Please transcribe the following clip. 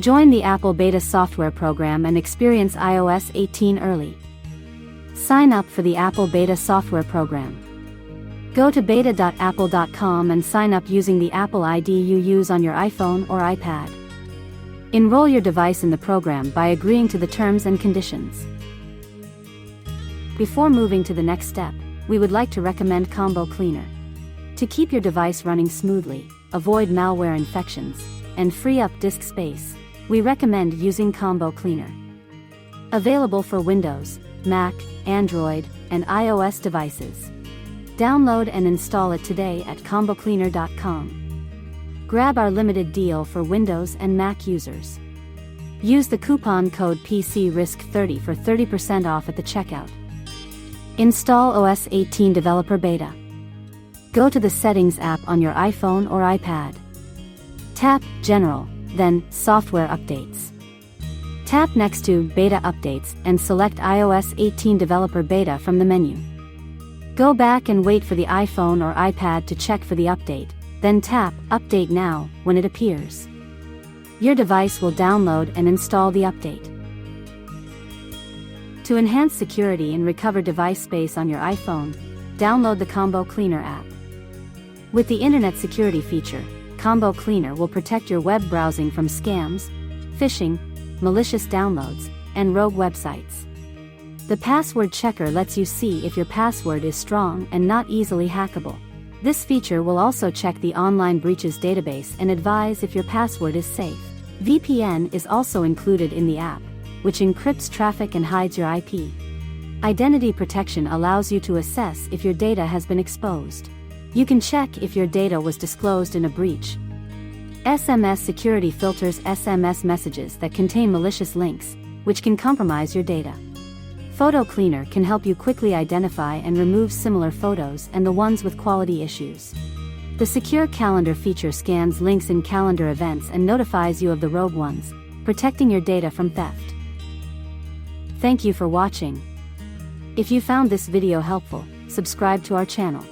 Join the Apple Beta software program and experience iOS 18 early. Sign up for the Apple Beta software program. Go to beta.apple.com and sign up using the Apple ID you use on your iPhone or iPad. Enroll your device in the program by agreeing to the terms and conditions. Before moving to the next step, we would like to recommend Combo Cleaner. To keep your device running smoothly, avoid malware infections, and free up disk space, we recommend using Combo Cleaner. Available for Windows, Mac, Android, and iOS devices. Download and install it today at combocleaner.com. Grab our limited deal for Windows and Mac users. Use the coupon code PCRISK30 for 30% off at the checkout. Install OS 18 Developer Beta. Go to the Settings app on your iPhone or iPad. Tap General, then Software Updates. Tap next to Beta Updates and select iOS 18 Developer Beta from the menu. Go back and wait for the iPhone or iPad to check for the update, then tap Update Now when it appears. Your device will download and install the update. To enhance security and recover device space on your iPhone, download the Combo Cleaner app. With the Internet Security feature, Combo Cleaner will protect your web browsing from scams, phishing, malicious downloads, and rogue websites. The password checker lets you see if your password is strong and not easily hackable. This feature will also check the online breaches database and advise if your password is safe. VPN is also included in the app, which encrypts traffic and hides your IP. Identity protection allows you to assess if your data has been exposed. You can check if your data was disclosed in a breach. SMS security filters SMS messages that contain malicious links, which can compromise your data. Photo Cleaner can help you quickly identify and remove similar photos and the ones with quality issues. The Secure Calendar feature scans links in calendar events and notifies you of the rogue ones, protecting your data from theft. Thank you for watching. If you found this video helpful, subscribe to our channel.